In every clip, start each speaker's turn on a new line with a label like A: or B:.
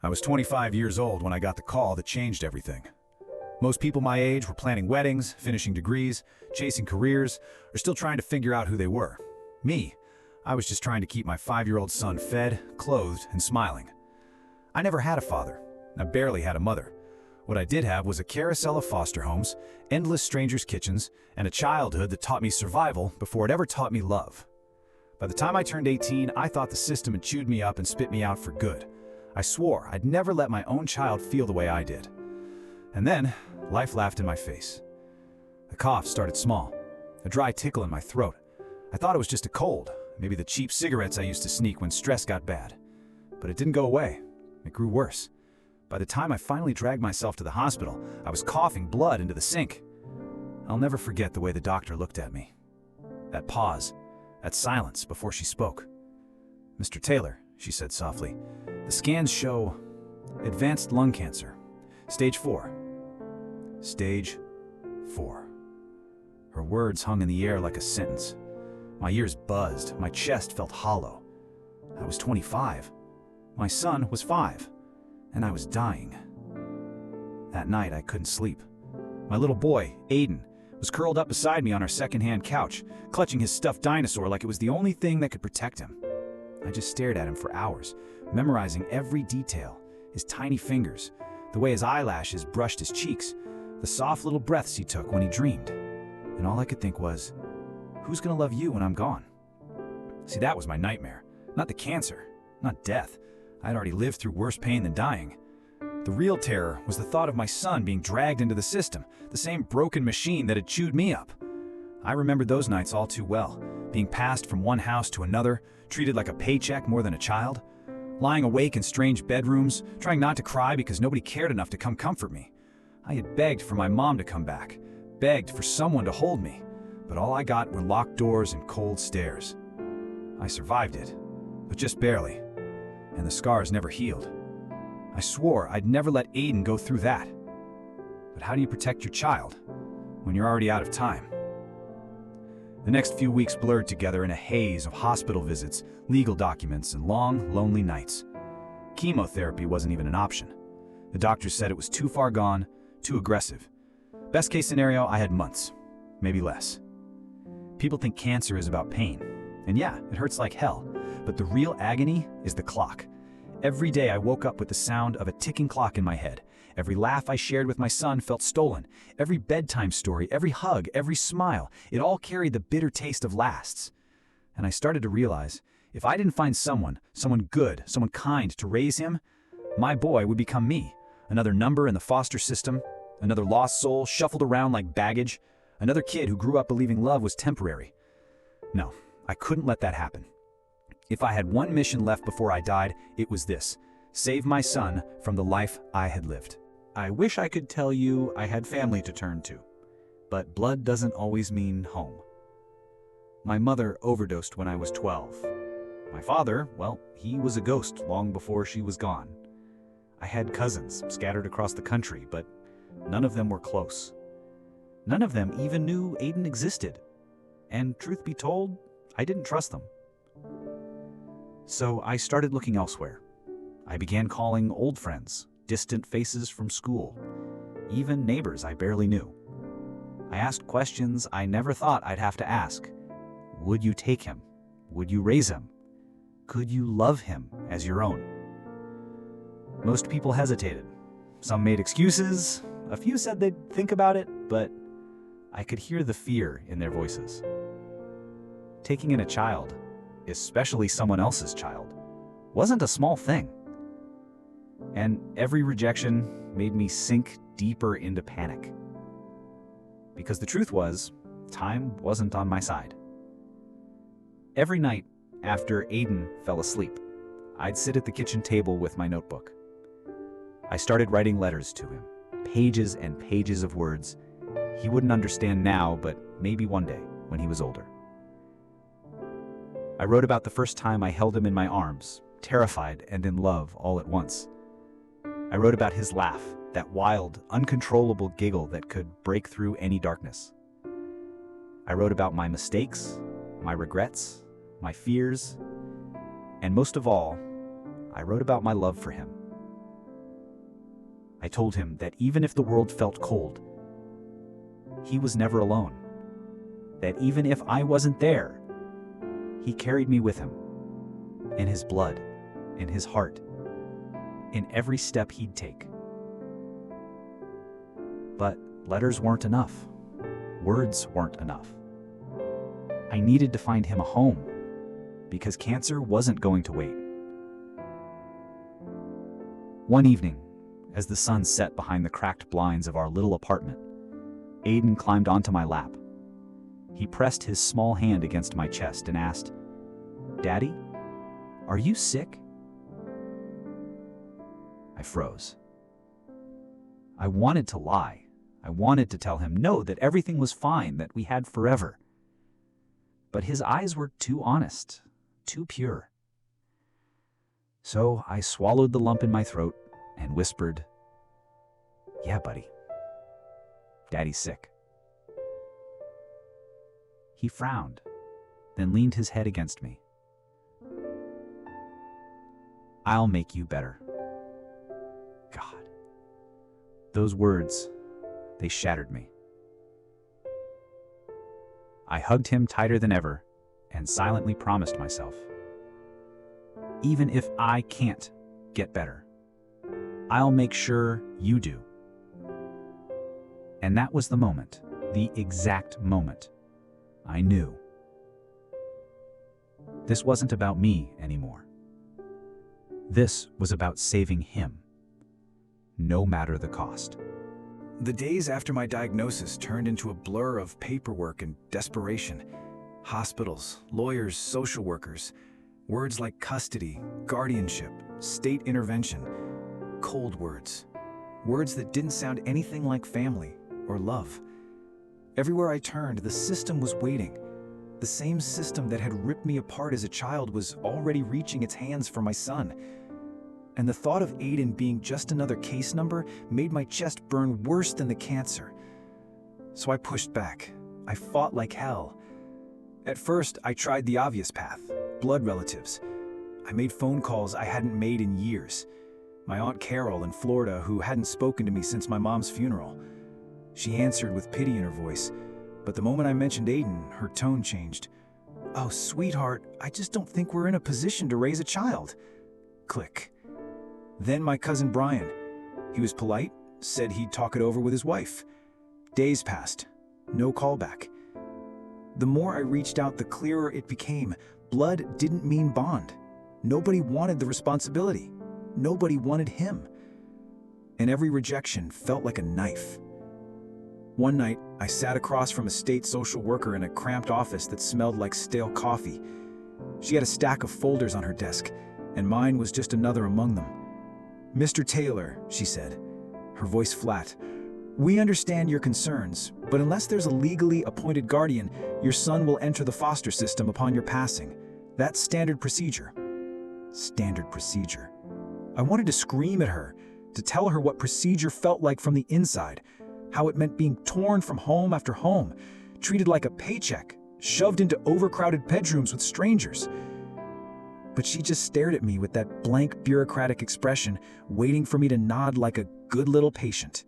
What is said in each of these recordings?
A: I was 25 years old when I got the call that changed everything. Most people my age were planning weddings, finishing degrees, chasing careers, or still trying to figure out who they were. Me, I was just trying to keep my 5-year-old son fed, clothed, and smiling. I never had a father. I barely had a mother. What I did have was a carousel of foster homes, endless strangers' kitchens, and a childhood that taught me survival before it ever taught me love. By the time I turned 18, I thought the system had chewed me up and spit me out for good. I swore I'd never let my own child feel the way I did. And then, life laughed in my face. The cough started small, a dry tickle in my throat. I thought it was just a cold, maybe the cheap cigarettes I used to sneak when stress got bad. But it didn't go away. It grew worse. By the time I finally dragged myself to the hospital, I was coughing blood into the sink. I'll never forget the way the doctor looked at me. That pause, that silence before she spoke. "Mr. Taylor," she said softly, "the scans show advanced lung cancer, stage 4. Stage 4. Her words hung in the air like a sentence. My ears buzzed, my chest felt hollow. I was 25. My son was 5. And I was dying. That night, I couldn't sleep. My little boy, Aiden, was curled up beside me on our second-hand couch, clutching his stuffed dinosaur like it was the only thing that could protect him. I just stared at him for hours, memorizing every detail, his tiny fingers, the way his eyelashes brushed his cheeks, the soft little breaths he took when he dreamed. And all I could think was, who's gonna love you when I'm gone? See, that was my nightmare, not the cancer, not death. I'd already lived through worse pain than dying. The real terror was the thought of my son being dragged into the system, the same broken machine that had chewed me up. I remembered those nights all too well, being passed from one house to another, treated like a paycheck more than a child, lying awake in strange bedrooms, trying not to cry because nobody cared enough to come comfort me. I had begged for my mom to come back, begged for someone to hold me, but all I got were locked doors and cold stares. I survived it, but just barely. And the scars never healed. I swore I'd never let Aiden go through that. But how do you protect your child when you're already out of time? The next few weeks blurred together in a haze of hospital visits, legal documents, and long, lonely nights. Chemotherapy wasn't even an option. The doctors said it was too far gone, too aggressive. Best case scenario, I had months, maybe less. People think cancer is about pain. And yeah, it hurts like hell. But the real agony is the clock. Every day I woke up with the sound of a ticking clock in my head. Every laugh I shared with my son felt stolen. Every bedtime story, every hug, every smile, it all carried the bitter taste of lasts. And I started to realize, if I didn't find someone good, someone kind to raise him, my boy would become me. Another number in the foster system, another lost soul shuffled around like baggage, another kid who grew up believing love was temporary. No, I couldn't let that happen. If I had one mission left before I died, it was this: save my son from the life I had lived.
B: I wish I could tell you I had family to turn to, but blood doesn't always mean home. My mother overdosed when I was 12. My father, well, he was a ghost long before she was gone. I had cousins scattered across the country, but none of them were close. None of them even knew Aiden existed. And truth be told, I didn't trust them. So I started looking elsewhere. I began calling old friends, distant faces from school, even neighbors I barely knew. I asked questions I never thought I'd have to ask. Would you take him? Would you raise him? Could you love him as your own? Most people hesitated. Some made excuses. A few said they'd think about it, but I could hear the fear in their voices. Taking in a child, especially someone else's child, wasn't a small thing. And every rejection made me sink deeper into panic. Because the truth was, time wasn't on my side. Every night after Aiden fell asleep, I'd sit at the kitchen table with my notebook. I started writing letters to him, pages and pages of words he wouldn't understand now, but maybe one day when he was older. I wrote about the first time I held him in my arms, terrified and in love all at once. I wrote about his laugh, that wild, uncontrollable giggle that could break through any darkness. I wrote about my mistakes, my regrets, my fears, and most of all, I wrote about my love for him. I told him that even if the world felt cold, he was never alone. That even if I wasn't there, he carried me with him, in his blood, in his heart, in every step he'd take. But letters weren't enough. Words weren't enough. I needed to find him a home, because cancer wasn't going to wait. One evening, as the sun set behind the cracked blinds of our little apartment, Aiden climbed onto my lap. He pressed his small hand against my chest and asked, "Daddy, are you sick?" I froze. I wanted to lie. I wanted to tell him no, that everything was fine, that we had forever. But his eyes were too honest, too pure. So I swallowed the lump in my throat and whispered, "Yeah, buddy. Daddy's sick." He frowned, then leaned his head against me. "I'll make you better." God. Those words, they shattered me. I hugged him tighter than ever and silently promised myself, even if I can't get better, I'll make sure you do. And that was the moment, the exact moment, I knew. This wasn't about me anymore. This was about saving him, no matter the cost.
A: The days after my diagnosis turned into a blur of paperwork and desperation. Hospitals, lawyers, social workers, words like custody, guardianship, state intervention, cold words. Words that didn't sound anything like family or love. Everywhere I turned, the system was waiting. The same system that had ripped me apart as a child was already reaching its hands for my son. And the thought of Aiden being just another case number made my chest burn worse than the cancer. So I pushed back. I fought like hell. At first, I tried the obvious path, blood relatives. I made phone calls I hadn't made in years. My Aunt Carol in Florida, who hadn't spoken to me since my mom's funeral. She answered with pity in her voice, but the moment I mentioned Aiden, her tone changed. "Oh, sweetheart, I just don't think we're in a position to raise a child." Click. Then my cousin Brian. He was polite, said he'd talk it over with his wife. Days passed. No callback. The more I reached out, the clearer it became. Blood didn't mean bond. Nobody wanted the responsibility. Nobody wanted him. And every rejection felt like a knife. One night, I sat across from a state social worker in a cramped office that smelled like stale coffee. She had a stack of folders on her desk, and mine was just another among them. "Mr. Taylor," she said, her voice flat, "we understand your concerns, but unless there's a legally appointed guardian, your son will enter the foster system upon your passing. That's standard procedure." Standard procedure. I wanted to scream at her, to tell her what procedure felt like from the inside, how it meant being torn from home after home, treated like a paycheck, shoved into overcrowded bedrooms with strangers. But she just stared at me with that blank bureaucratic expression, waiting for me to nod like a good little patient.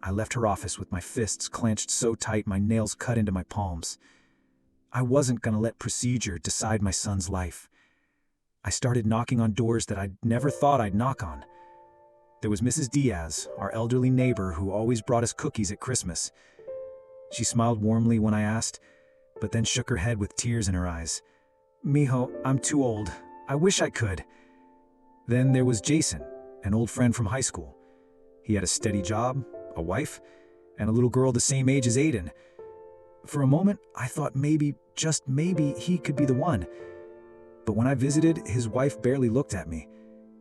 A: I left her office with my fists clenched so tight my nails cut into my palms. I wasn't going to let procedure decide my son's life. I started knocking on doors that I'd never thought I'd knock on. There was Mrs. Diaz, our elderly neighbor who always brought us cookies at Christmas. She smiled warmly when I asked, but then shook her head with tears in her eyes. "Mijo, I'm too old. I wish I could." Then there was Jason, an old friend from high school. He had a steady job, a wife, and a little girl the same age as Aiden. For a moment, I thought maybe, just maybe, he could be the one. But when I visited, his wife barely looked at me.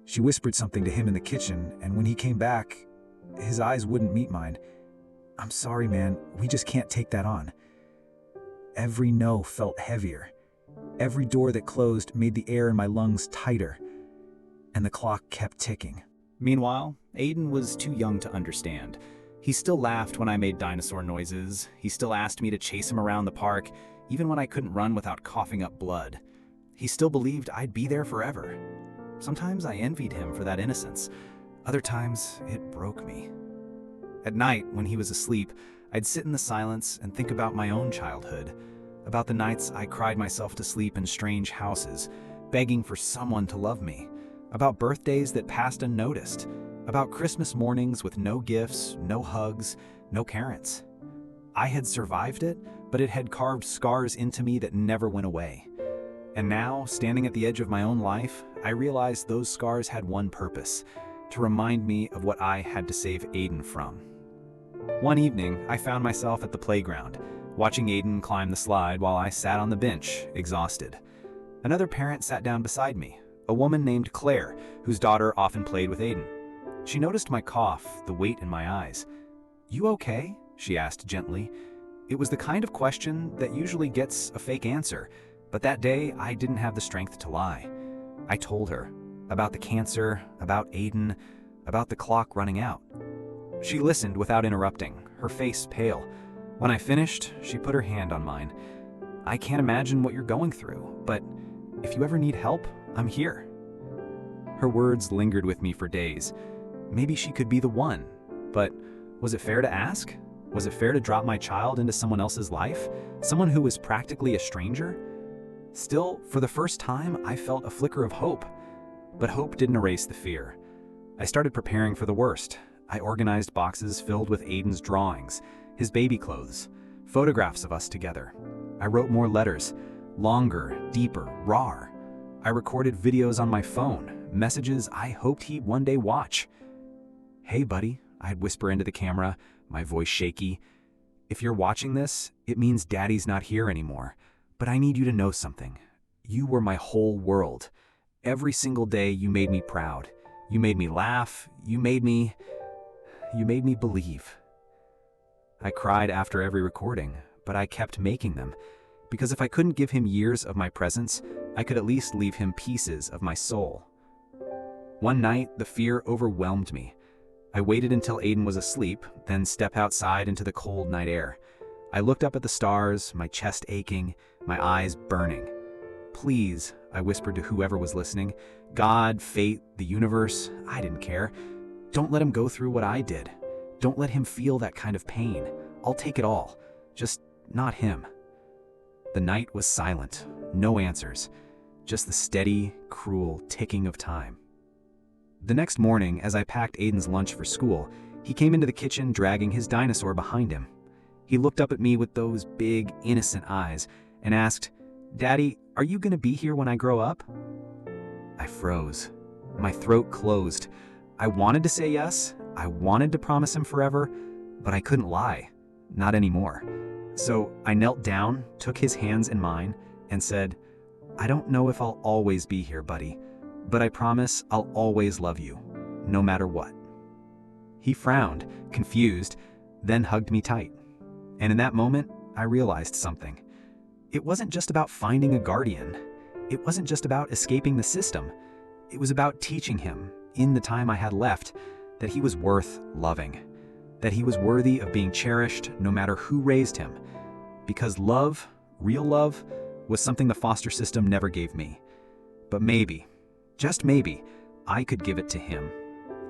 A: She whispered something to him in the kitchen, and when he came back, his eyes wouldn't meet mine. "I'm sorry, man, we just can't take that on." Every no felt heavier. Every door that closed made the air in my lungs tighter, and the clock kept ticking.
C: Meanwhile, Aiden was too young to understand. He still laughed when I made dinosaur noises. He still asked me to chase him around the park, even when I couldn't run without coughing up blood. He still believed I'd be there forever. Sometimes I envied him for that innocence. Other times, it broke me. At night, when he was asleep, I'd sit in the silence and think about my own childhood, about the nights I cried myself to sleep in strange houses, begging for someone to love me, about birthdays that passed unnoticed, about Christmas mornings with no gifts, no hugs, no parents. I had survived it, but it had carved scars into me that never went away. And now, standing at the edge of my own life, I realized those scars had one purpose: to remind me of what I had to save Aiden from. One evening, I found myself at the playground, watching Aiden climb the slide while I sat on the bench, exhausted. Another parent sat down beside me, a woman named Claire, whose daughter often played with Aiden. She noticed my cough, the weight in my eyes. "You okay?" she asked gently. It was the kind of question that usually gets a fake answer, but that day I didn't have the strength to lie. I told her about the cancer, about Aiden, about the clock running out. She listened without interrupting, her face pale. When I finished, she put her hand on mine. "I can't imagine what you're going through, but if you ever need help, I'm here." Her words lingered with me for days. Maybe she could be the one, but was it fair to ask? Was it fair to drop my child into someone else's life? Someone who was practically a stranger? Still, for the first time, I felt a flicker of hope. But hope didn't erase the fear. I started preparing for the worst. I organized boxes filled with Aiden's drawings, his baby clothes, photographs of us together. I wrote more letters, longer, deeper, rawer. I recorded videos on my phone, messages I hoped he'd one day watch. "Hey, buddy," I'd whisper into the camera, my voice shaky. "If you're watching this, it means Daddy's not here anymore. But I need you to know something. You were my whole world. Every single day you made me proud. You made me laugh. You made me believe." I cried after every recording, but I kept making them, because if I couldn't give him years of my presence, I could at least leave him pieces of my soul. One night, the fear overwhelmed me. I waited until Aiden was asleep, then stepped outside into the cold night air. I looked up at the stars, my chest aching, my eyes burning. "Please," I whispered to whoever was listening, "God, fate, the universe, I didn't care. Don't let him go through what I did. Don't let him feel that kind of pain. I'll take it all. Just not him." The night was silent, no answers, just the steady, cruel ticking of time. The next morning, as I packed Aiden's lunch for school, he came into the kitchen dragging his dinosaur behind him. He looked up at me with those big, innocent eyes and asked, "Daddy, are you going to be here when I grow up?" I froze. My throat closed. I wanted to say yes. I wanted to promise him forever, but I couldn't lie. Not anymore. So I knelt down, took his hands in mine, and said, "I don't know if I'll always be here, buddy, but I promise I'll always love you, no matter what." He frowned, confused, then hugged me tight. And in that moment, I realized something. It wasn't just about finding a guardian. It wasn't just about escaping the system. It was about teaching him, in the time I had left, that he was worth loving, that he was worthy of being cherished no matter who raised him. Because love, real love, was something the foster system never gave me. But maybe, just maybe, I could give it to him.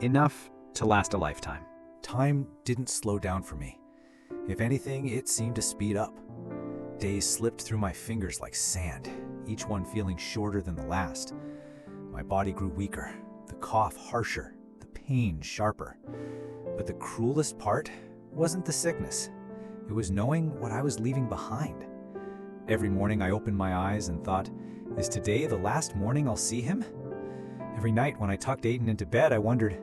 C: Enough to last a lifetime.
A: Time didn't slow down for me. If anything, it seemed to speed up. Days slipped through my fingers like sand, each one feeling shorter than the last. My body grew weaker, the cough harsher, the pain sharper. But the cruelest part wasn't the sickness. It was knowing what I was leaving behind. Every morning I opened my eyes and thought, is today the last morning I'll see him? Every night when I tucked Aiden into bed, I wondered,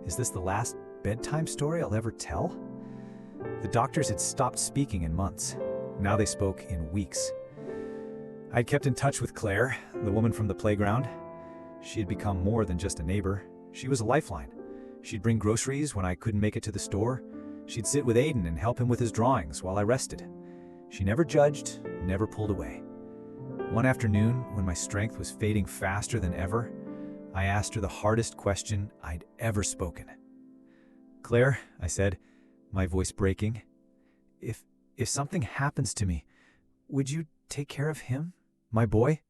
A: is this the last bedtime story I'll ever tell? The doctors had stopped speaking in months. Now they spoke in weeks. I'd kept in touch with Claire, the woman from the playground. She had become more than just a neighbor. She was a lifeline. She'd bring groceries when I couldn't make it to the store. She'd sit with Aiden and help him with his drawings while I rested. She never judged, never pulled away. One afternoon, when my strength was fading faster than ever, I asked her the hardest question I'd ever spoken. "Claire," I said, my voice breaking, if something happens to me, would you take care of him, my boy?"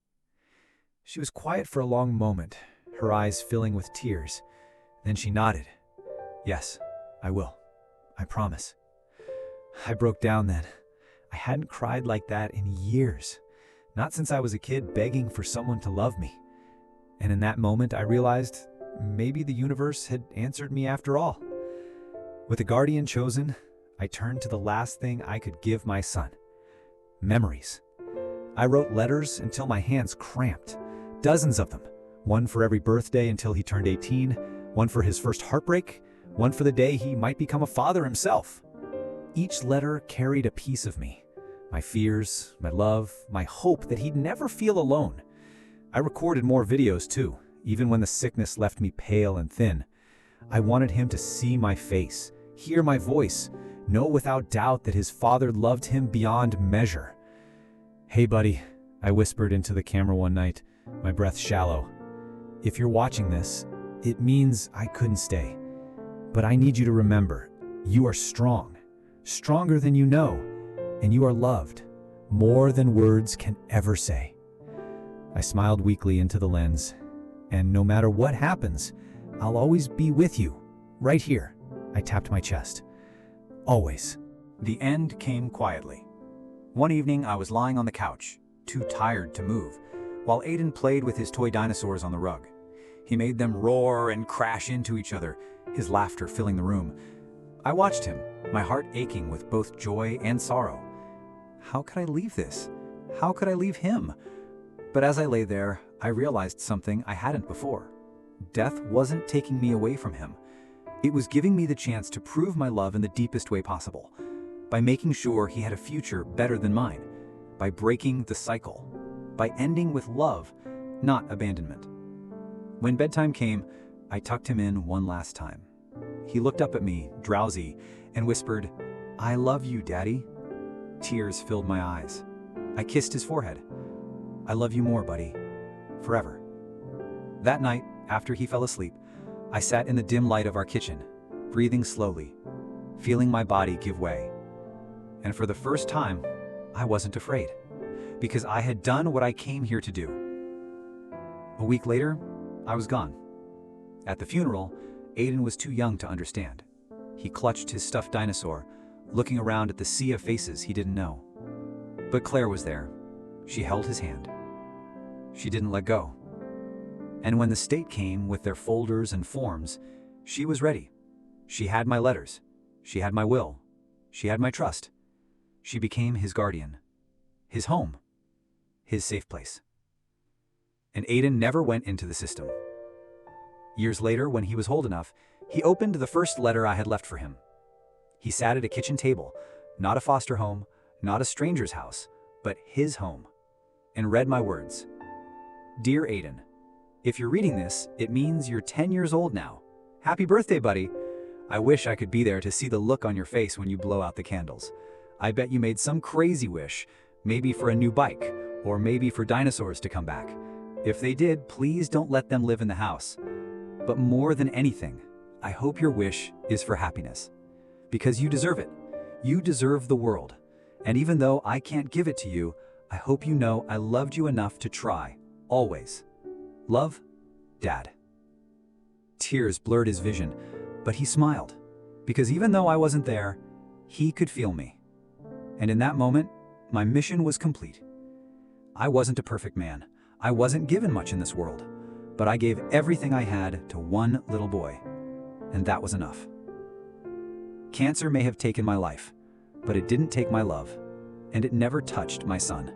A: She was quiet for a long moment, her eyes filling with tears. Then she nodded. Yes, I will. I promise. I broke down then. I hadn't cried like that in years. Not since I was a kid begging for someone to love me. And in that moment, I realized maybe the universe had answered me after all. With a guardian chosen, I turned to the last thing I could give my son. Memories. I wrote letters until my hands cramped. Dozens of them. One for every birthday until he turned 18, one for his first heartbreak, one for the day he might become a father himself. Each letter carried a piece of me. My fears, my love, my hope that he'd never feel alone. I recorded more videos too, even when the sickness left me pale and thin. I wanted him to see my face, hear my voice, know without doubt that his father loved him beyond measure. Hey buddy, I whispered into the camera one night, my breath shallow. If you're watching this, it means I couldn't stay. But I need you to remember, you are strong, stronger than you know, and you are loved, more than words can ever say. I smiled weakly into the lens, and no matter what happens, I'll always be with you, right here. I tapped my chest. Always.
C: The end came quietly. One evening, I was lying on the couch, too tired to move, while Aiden played with his toy dinosaurs on the rug. He made them roar and crash into each other, his laughter filling the room. I watched him, my heart aching with both joy and sorrow. How could I leave this? How could I leave him? But as I lay there, I realized something I hadn't before. Death wasn't taking me away from him. It was giving me the chance to prove my love in the deepest way possible, by making sure he had a future better than mine, by breaking the cycle, by ending with love, not abandonment. When bedtime came, I tucked him in one last time. He looked up at me, drowsy, and whispered, "I love you, Daddy." Tears filled my eyes. I kissed his forehead. "I love you more, buddy. Forever." That night, after he fell asleep, I sat in the dim light of our kitchen, breathing slowly, feeling my body give way. And for the first time, I wasn't afraid, because I had done what I came here to do. A week later, I was gone. At the funeral, Aiden was too young to understand. He clutched his stuffed dinosaur, looking around at the sea of faces he didn't know. But Claire was there. She held his hand. She didn't let go. And when the state came with their folders and forms, she was ready. She had my letters. She had my will. She had my trust. She became his guardian, his home, his safe place. And Aiden never went into the system. Years later, when he was old enough, he opened the first letter I had left for him. He sat at a kitchen table, not a foster home, not a stranger's house, but his home, and read my words. "Dear Aiden, if you're reading this, it means you're 10 years old now. Happy birthday, buddy. I wish I could be there to see the look on your face when you blow out the candles. I bet you made some crazy wish, maybe for a new bike, or maybe for dinosaurs to come back. If they did, please don't let them live in the house. But more than anything, I hope your wish is for happiness. Because you deserve it. You deserve the world. And even though I can't give it to you, I hope you know I loved you enough to try, always. Love, Dad." Tears blurred his vision, but he smiled, because even though I wasn't there, he could feel me. And in that moment, my mission was complete. I wasn't a perfect man. I wasn't given much in this world, but I gave everything I had to one little boy, and that was enough. Cancer may have taken my life, but it didn't take my love, and it never touched my son.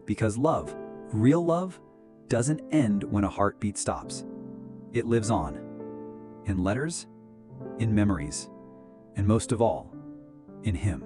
C: Because love, real love, doesn't end when a heartbeat stops. It lives on, in letters, in memories, and most of all, in him.